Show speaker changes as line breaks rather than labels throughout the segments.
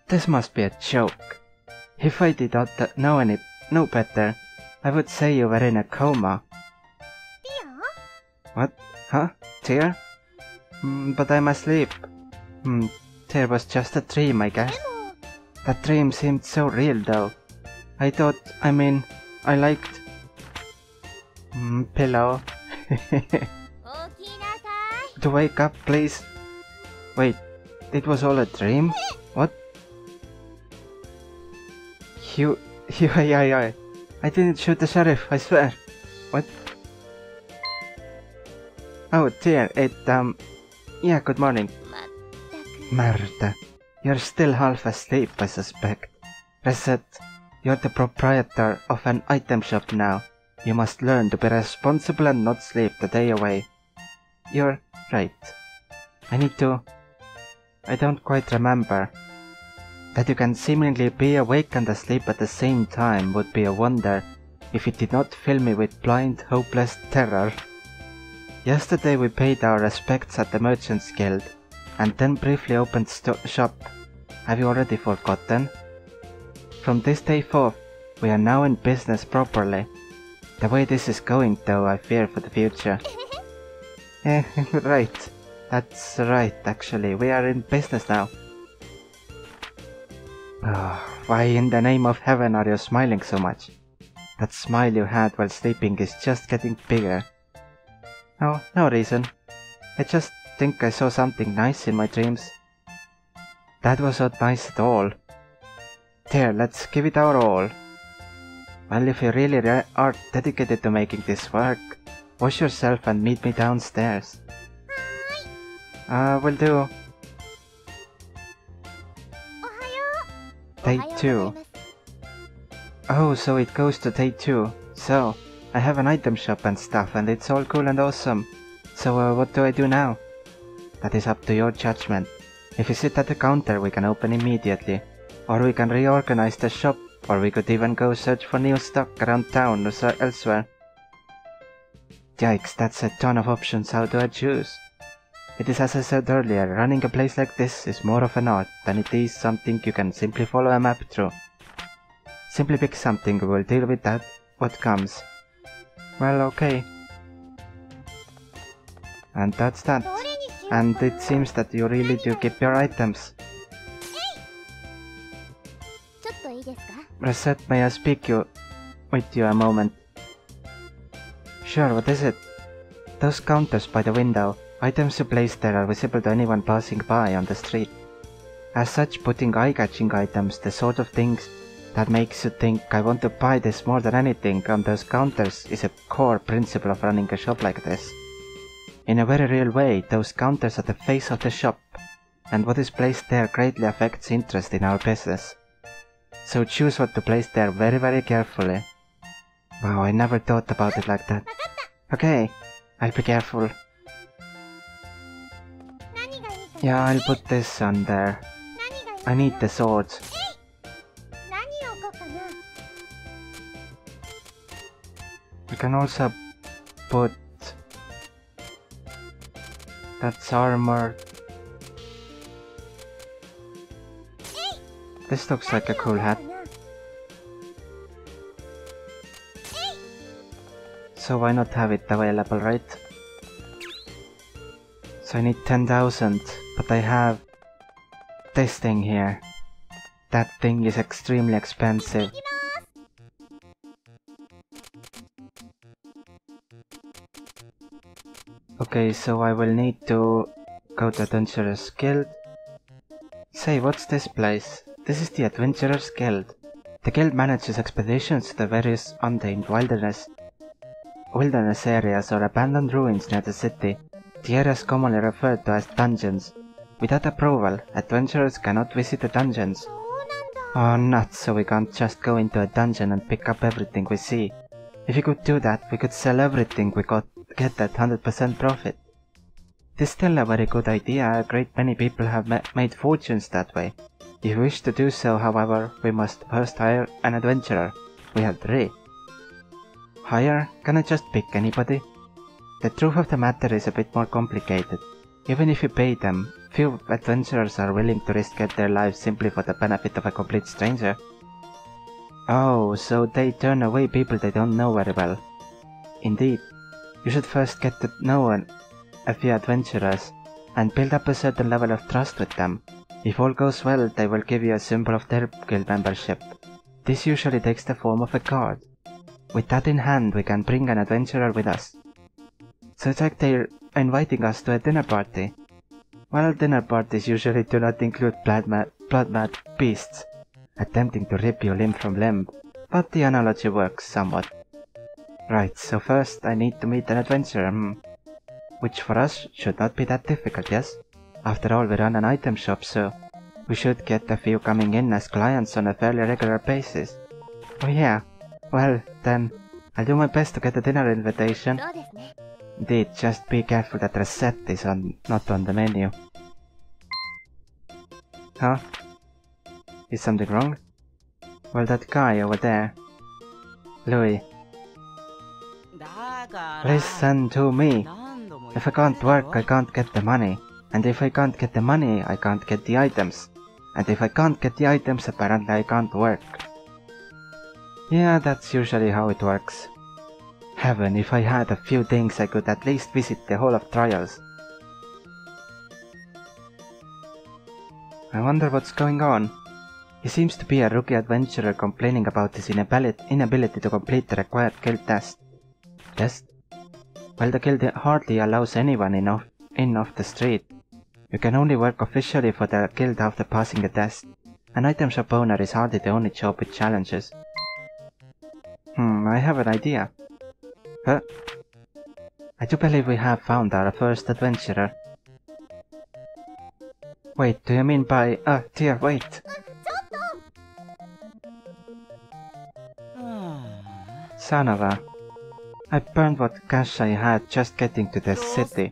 This must be a joke. If I did not know better, I would say you were in a coma. What? Huh? Tear? But I'm asleep. Tear was just a dream, I guess. That dream seemed so real though. I liked... pillow. To wake up, please. Wait, it was all a dream? What? I didn't shoot the sheriff, I swear. What? Oh dear, yeah, good morning. Merda, you're still half asleep, I suspect. Reset, you're the proprietor of an item shop now. You must learn to be responsible and not sleep the day away. You're right. I don't quite remember. That you can seemingly be awake and asleep at the same time would be a wonder if it did not fill me with blind, hopeless terror. Yesterday we paid our respects at the Merchants Guild, and then briefly opened shop. Have you already forgotten? From this day forth, we are now in business properly. The way this is going though, I fear for the future. Right. That's right, actually. We are in business now. Oh, why in the name of heaven are you smiling so much? That smile you had while sleeping is just getting bigger. Oh, no reason. I just think I saw something nice in my dreams. That was not nice at all. There, let's give it our all. Well, if you really are dedicated to making this work, wash yourself and meet me downstairs. Will do. Day 2. Oh, so it goes to day 2. So, I have an item shop and stuff and it's all cool and awesome. So what do I do now? That is up to your judgment. If you sit at the counter we can open immediately. Or we can reorganize the shop. Or we could even go search for new stock around town or elsewhere. Yikes, that's a ton of options. How do I choose? It is as I said earlier, running a place like this is more of an art than it is something you can simply follow a map through. Simply pick something, we will deal with that, what comes. Well, okay. And that's that. And it seems that you really do keep your items. Reset, may I speak with you a moment? Sure, what is it? Those counters by the window. Items you place there are visible to anyone passing by on the street. As such, putting eye-catching items, the sort of things that makes you think I want to buy this more than anything on those counters is a core principle of running a shop like this. In a very real way, those counters are the face of the shop, and what is placed there greatly affects interest in our business. So choose what to place there very, very carefully. Wow, I never thought about it like that. Okay, I'll be careful. Yeah, I'll put this on there. I need the swords. We can also put... That's armor. This looks like a cool hat. So why not have it available, right? So I need 10,000, but I have this thing here. That thing is extremely expensive. Okay, so I will need to go to Adventurers Guild. Say, what's this place? This is the Adventurers Guild. The guild manages expeditions to the various untamed wilderness areas or abandoned ruins near the city. The areas commonly referred to as dungeons. Without approval, adventurers cannot visit the dungeons. Oh nuts, so we can't just go into a dungeon and pick up everything we see. If we could do that, we could sell everything we get that 100% profit. It is still a very good idea, a great many people have made fortunes that way. If we wish to do so, however, we must first hire an adventurer. We have 3. Hire? Can I just pick anybody? The truth of the matter is a bit more complicated. Even if you pay them, few adventurers are willing to risk their lives simply for the benefit of a complete stranger. Oh, so they turn away people they don't know very well. Indeed, you should first get to know a few adventurers and build up a certain level of trust with them. If all goes well, they will give you a symbol of their guild membership. This usually takes the form of a card. With that in hand, we can bring an adventurer with us. So it's like they're inviting us to a dinner party. Well, dinner parties usually do not include blood-mad beasts attempting to rip you limb from limb, but the analogy works somewhat. Right, so first I need to meet an adventurer, which for us should not be that difficult, yes? After all, we run an item shop, so we should get a few coming in as clients on a fairly regular basis. Oh yeah, well then, I'll do my best to get a dinner invitation. Indeed, just be careful that Recettear is not on the menu. Huh? Is something wrong? Well, that guy over there. Louie. Listen to me. If I can't work, I can't get the money. And if I can't get the money, I can't get the items. And if I can't get the items, apparently I can't work. Yeah, that's usually how it works. Heaven, if I had a few things, I could at least visit the Hall of Trials. I wonder what's going on. He seems to be a rookie adventurer complaining about his inability to complete the required guild test. Test? Well, the guild hardly allows anyone in off the street. You can only work officially for the guild after passing the test. An item shop owner is hardly the only job with challenges. I have an idea. Huh? I do believe we have found our first adventurer. Wait, do you mean by... dear, wait! Son of a... I burned what cash I had just getting to the city.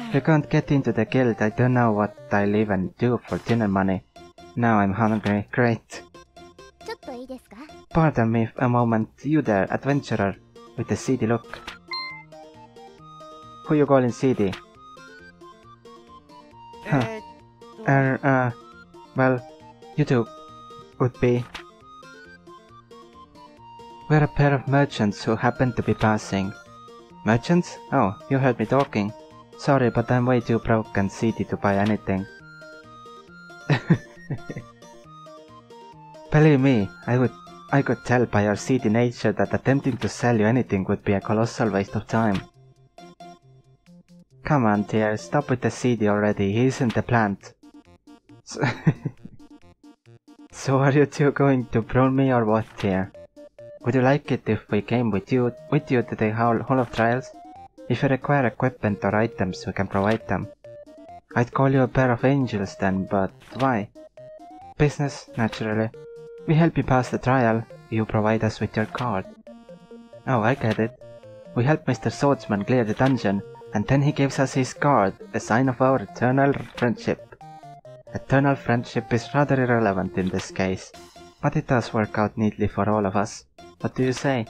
If you can't get into the guild, I don't know what I'll even do for dinner money. Now I'm hungry. Great. Pardon me a moment, you there, adventurer, with a seedy look. Who you calling seedy? Huh. Well, you two would be. We're a pair of merchants who happen to be passing. Merchants? Oh, you heard me talking. Sorry, but I'm way too broke and seedy to buy anything. Believe me, I could tell by your seedy nature that attempting to sell you anything would be a colossal waste of time. Come on, dear, stop with the seedy already, he isn't a plant. So are you two going to prune me or what, dear? Would you like it if we came with you to the Hall of Trials? If you require equipment or items, we can provide them. I'd call you a pair of angels then, but why? Business, naturally. We help you pass the trial, you provide us with your card. Oh, I get it. We help Mr. Swordsman clear the dungeon, and then he gives us his card, a sign of our eternal friendship. Eternal friendship is rather irrelevant in this case, but it does work out neatly for all of us. What do you say?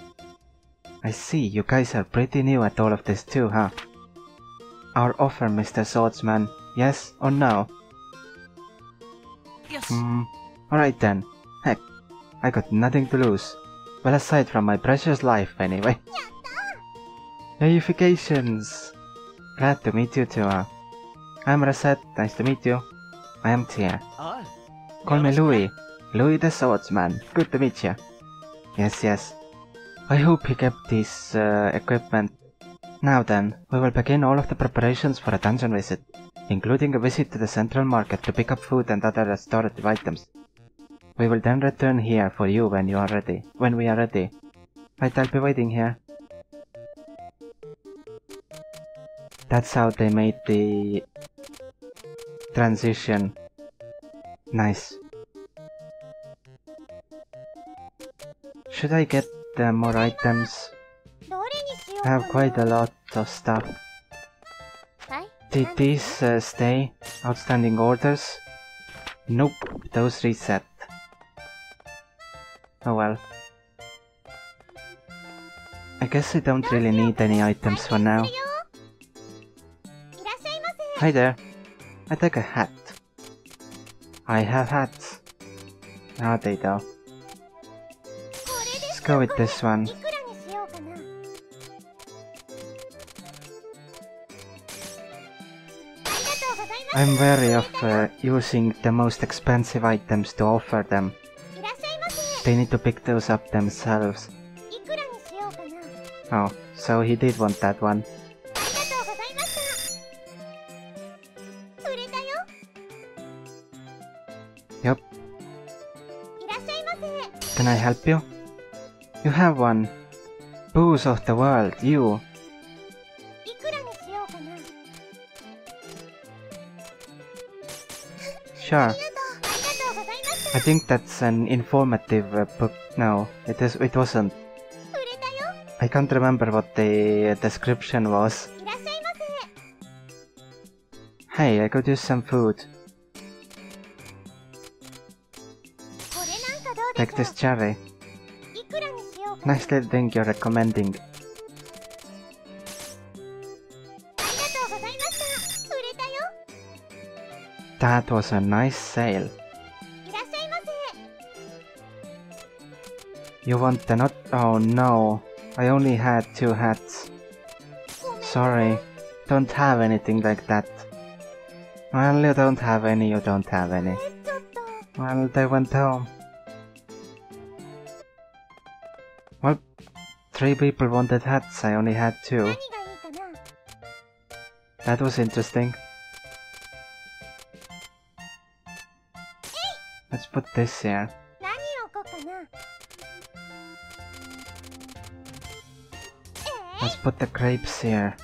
I see, you guys are pretty new at all of this too, huh? Our offer, Mr. Swordsman, yes or no?
Yes.
Alright then. Heck, I got nothing to lose. Well, aside from my precious life, anyway. Reifications! Glad to meet you too, I'm Recettear, nice to meet you. I am Tia. Call me Louie. Louie the Swordsman. Good to meet you. Yes. I hope he kept his equipment. Now then, we will begin all of the preparations for a dungeon visit, including a visit to the central market to pick up food and other restorative items. We will then return here for you when we are ready. Right, I'll be waiting here. That's how they made the transition. Nice. Should I get more items? I have quite a lot of stuff. Did these stay? Outstanding orders? Nope, those reset. Oh well. I guess I don't really need any items for now. Hi there. I take a hat. I have hats. Are they though? Let's go with this one. I'm wary of using the most expensive items to offer them. They need to pick those up themselves. Oh, so he did want that one. Yup. Can I help you? You have one. Booze of the world, you. Sure. I think that's an informative book. No, it wasn't. I can't remember what the description was. Hey, I could use some food. Take this cherry. Nice little thing you're recommending. That was a nice sale. You want the nut? Oh no, I only had 2 hats. Sorry, don't have anything like that. Well, you don't have any, you don't have any. Well, they went home. Well, 3 people wanted hats, I only had 2. That was interesting. Let's put this here. Let's put the grapes here.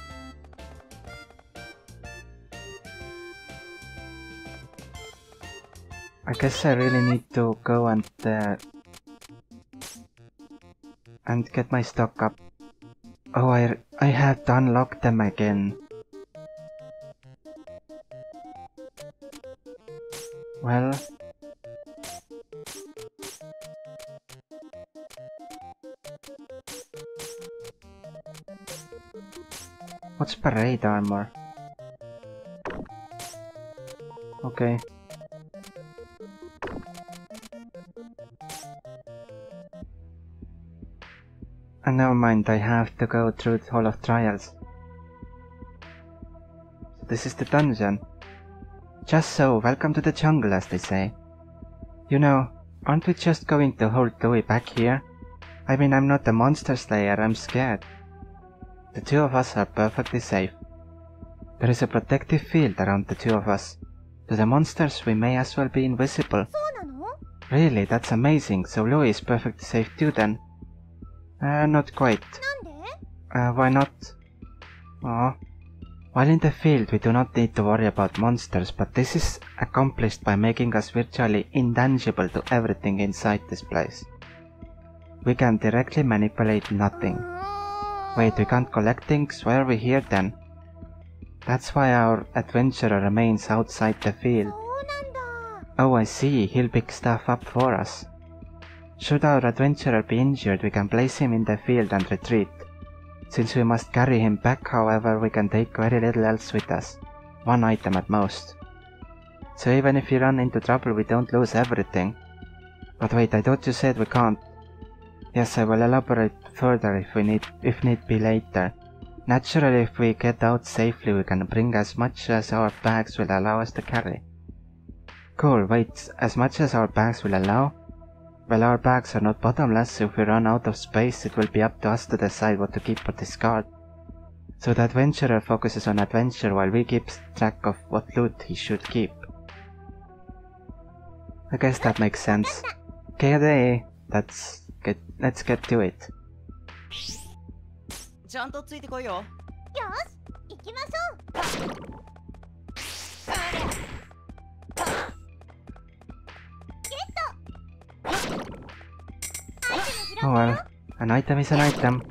I guess I really need to go and get my stock up. Oh, I have to unlock them again. Well, what's parade armor? Okay. And never mind, I have to go through the Hall of Trials. So this is the dungeon. Just so, welcome to the jungle, as they say. You know, aren't we just going to hold Louie back here? I mean, I'm not a monster slayer, I'm scared. The 2 of us are perfectly safe. There is a protective field around the 2 of us. To the monsters, we may as well be invisible. Really, that's amazing, so Louie is perfectly safe too then. Not quite. Why not? Oh. While in the field, we do not need to worry about monsters, but this is accomplished by making us virtually intangible to everything inside this place. We can directly manipulate nothing. Wait, we can't collect things? Why are we here then? That's why our adventurer remains outside the field. Oh, I see, he'll pick stuff up for us. Should our adventurer be injured, we can place him in the field and retreat. Since we must carry him back, however, we can take very little else with us. 1 item at most. So even if we run into trouble, we don't lose everything. But wait, I thought you said we can't. Yes, I will elaborate further if need be later. Naturally, if we get out safely, we can bring as much as our bags will allow us to carry. Cool, wait, as much as our bags will allow? Well, our bags are not bottomless, so if we run out of space, it will be up to us to decide what to keep or discard. So the adventurer focuses on adventure while we keep track of what loot he should keep. I guess that makes sense. Okay, let's get to it. Oh well, an item is an item.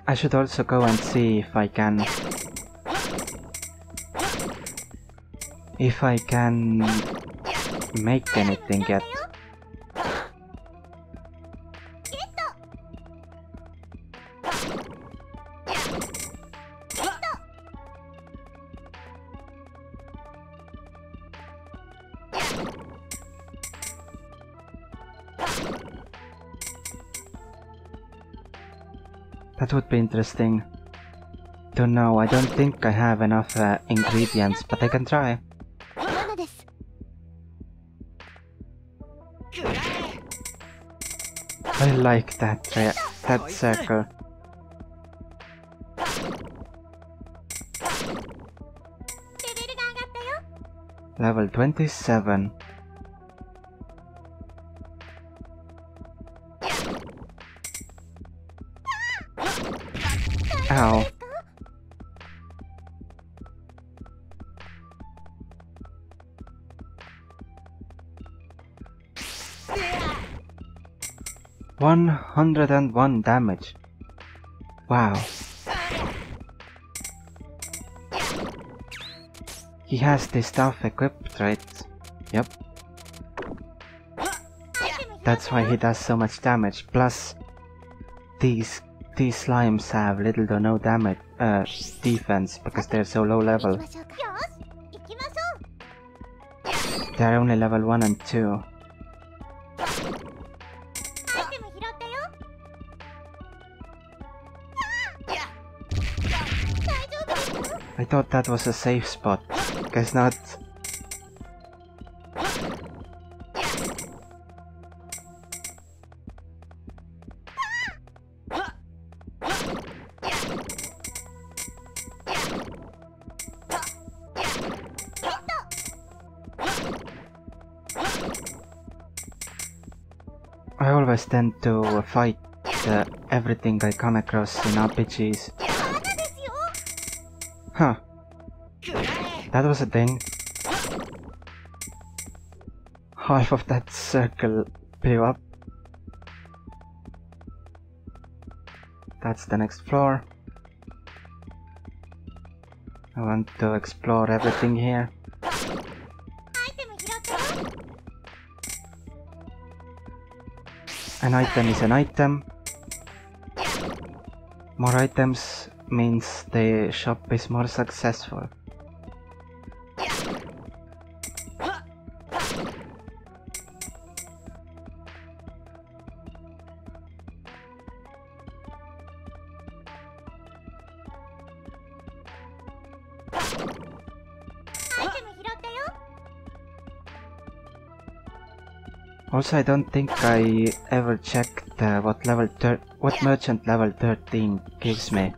I should also go and see if I can make anything yet. That would be interesting to know. I don't think I have enough ingredients, but I can try. I like that circle. Level 27. Ow. $101 damage. Wow. He has this stuff equipped, right? Yep. That's why he does so much damage. Plus, these slimes have little to no damage, defense, because they're so low level. They're only level 1 and 2. I thought that was a safe spot. Guess not. I always tend to fight everything I come across in RPGs. Huh. That was a thing. Half of that circle blew up. That's the next floor. I want to explore everything here. An item is an item. More items means the shop is more successful. Also, I don't think I ever checked what merchant level 13 gives me.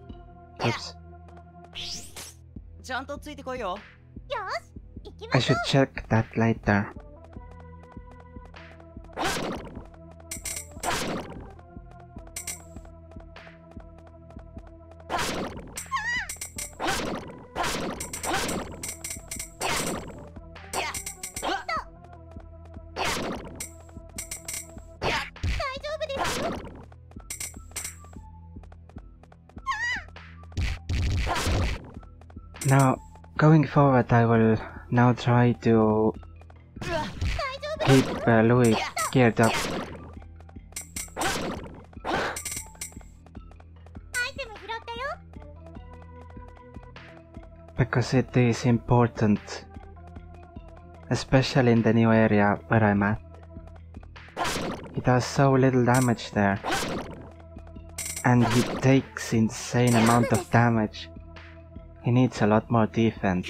Oops. I should check that later. Now, going forward, I will now try to keep Louie geared up. Because it is important, especially in the new area where I'm at. He does so little damage there, and he takes insane amount of damage. He needs a lot more defense.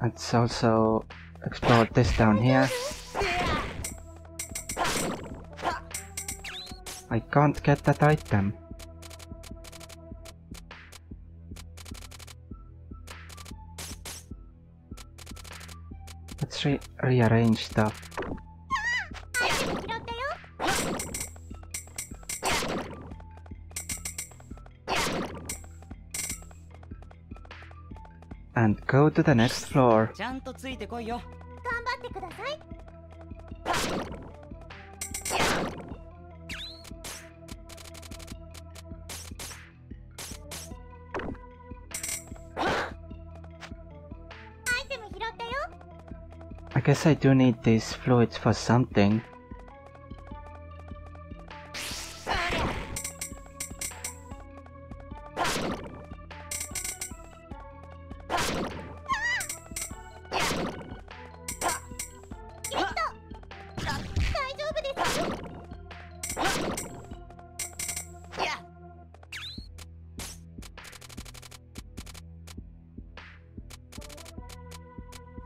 Let's also explore this down here. I can't get that item. Let's rearrange stuff. And go to the next floor. I guess I do need these fluids for something.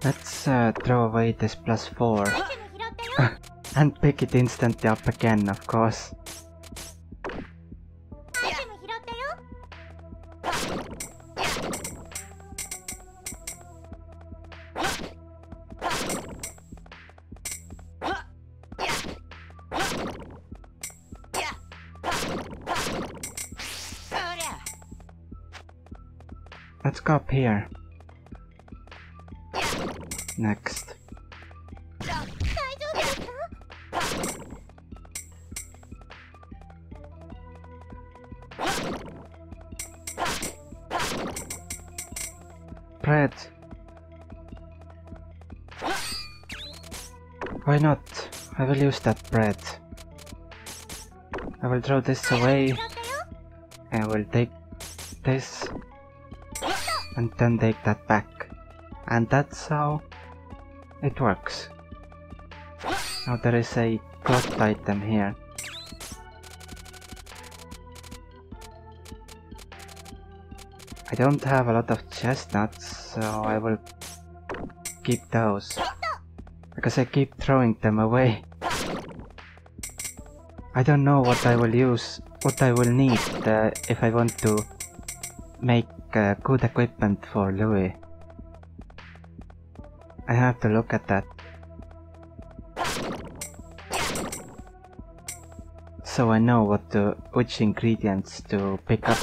Let's throw away this +4 and pick it instantly up again, of course. Let's go up here. Next. Bread. Why not? I will use that bread. I will throw this away. I will take this and then take that back. And that's how it works. Now there is a cloth item here. I don't have a lot of chestnuts, so I will keep those. Because I keep throwing them away. I don't know what I will use, what I will need if I want to make good equipment for Louie. I have to look at that. So I know which ingredients to pick up.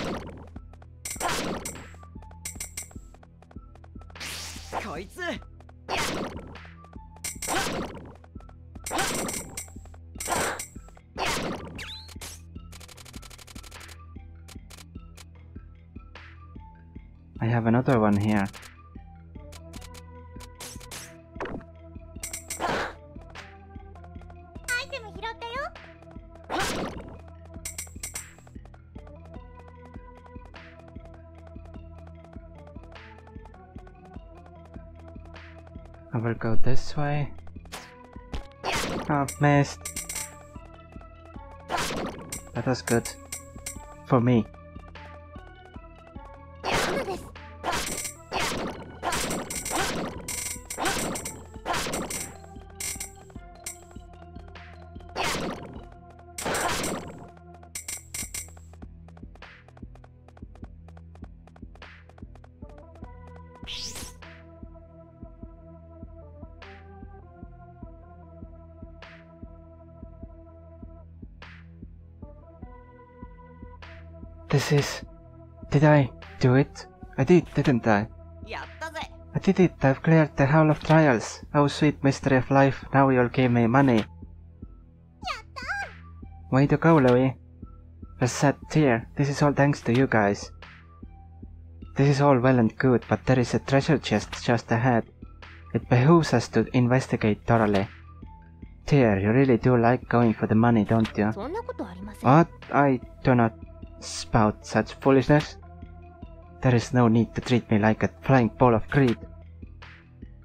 I have another one here. I will go this way. Oh, missed. That was good. For me. This is... Did I do it? I did, didn't I? I did it, I've cleared the Hall of Trials. Oh sweet mystery of life, now you'll give me money. Way to go, Louie. Recettear, this is all thanks to you guys. This is all well and good, but there is a treasure chest just ahead. It behooves us to investigate thoroughly. Tear, you really do like going for the money, don't you? What? I do not spout such foolishness. There is no need to treat me like a flying ball of greed.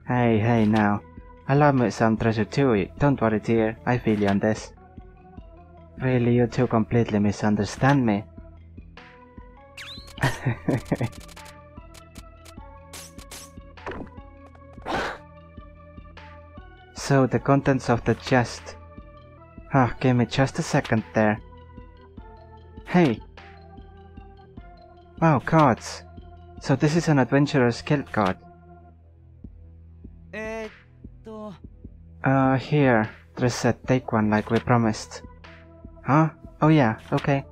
Hey now. I love me some treasure too, don't worry dear, I feel you on this. Really, you two completely misunderstand me. So, the contents of the chest. Ah, give me just a second there. Hey! Wow, cards! So this is an adventurer's guild card. Here. Recette, take one like we promised. Huh? Oh yeah, okay.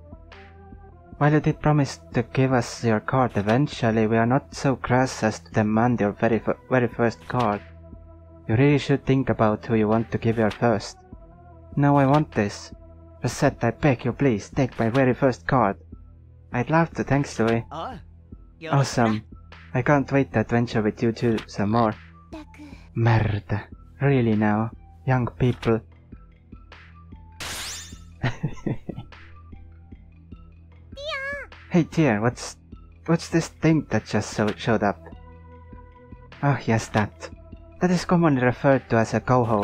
While you did promise to give us your card eventually, we are not so crass as to demand your very first card. You really should think about who you want to give your first. No, I want this. Recette, I beg you please, take my very first card. I'd love to, thanks Louie. Awesome. I can't wait to adventure with you two some more. Merda. Really now, young people. Hey dear, what's this thing that just showed up? Oh yes, that. That is commonly referred to as a coho.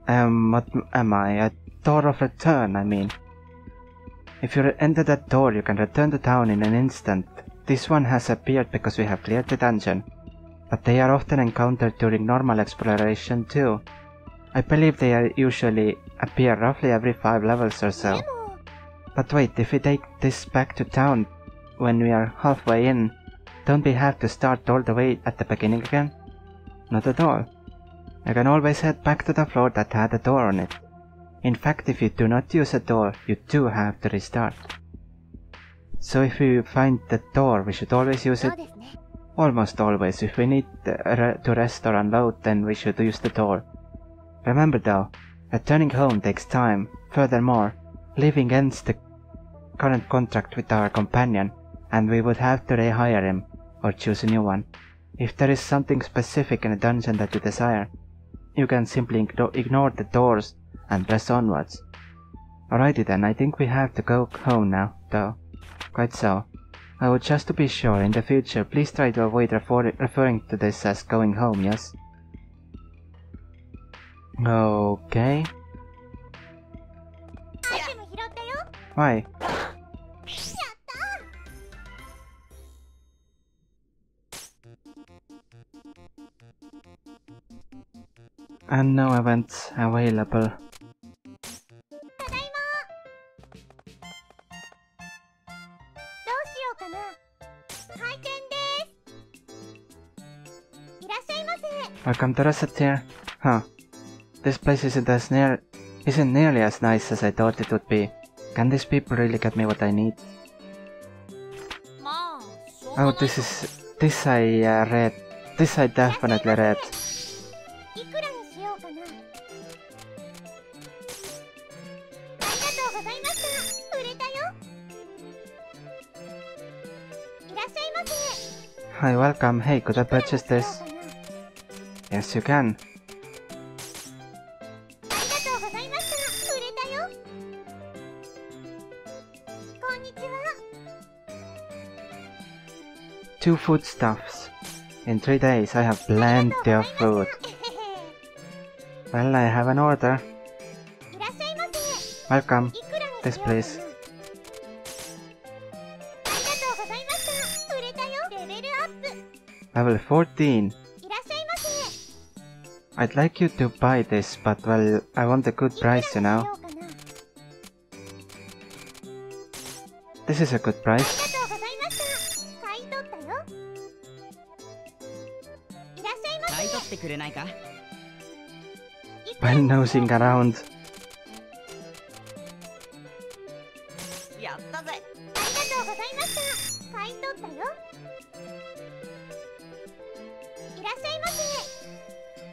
What am I? A door of return, I mean. If you enter that door, you can return to town in an instant. This one has appeared because we have cleared the dungeon, but they are often encountered during normal exploration too. I believe they usually appear roughly every 5 levels or so. But wait, if we take this back to town when we are halfway in, don't we have to start all the way at the beginning again? Not at all. You can always head back to the floor that had a door on it. In fact, if you do not use a door, you do have to restart. So if we find the door, we should always use it. Almost always. If we need to rest or unload, then we should use the door. Remember though, returning home takes time. Furthermore, leaving ends the current contract with our companion, and we would have to rehire him, or choose a new one. If there is something specific in a dungeon that you desire, you can simply ignore the doors and press onwards. Alrighty then, I think we have to go home now, though. Quite so. I would just to be sure, in the future, please try to avoid referring to this as going home, yes? Okay. Why? And no events available. Welcome to Recettear. Huh. This place isn't nearly as nice as I thought it would be. Can these people really get me what I need? Oh, this I read. This I definitely read. Hi, welcome. Hey, could I purchase this? Yes, you can. Two foodstuffs. In 3 days I have plenty of food. Well, I have an order. Welcome. This please. Level 14. I'd like you to buy this, but well, I want a good price, you know. This is a good price. While nosing around.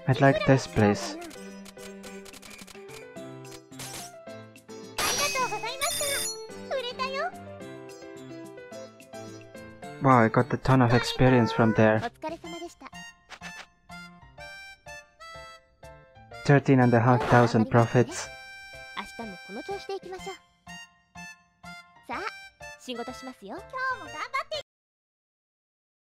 I'd like this place. Wow, I got a ton of experience from there. 13,500 profits.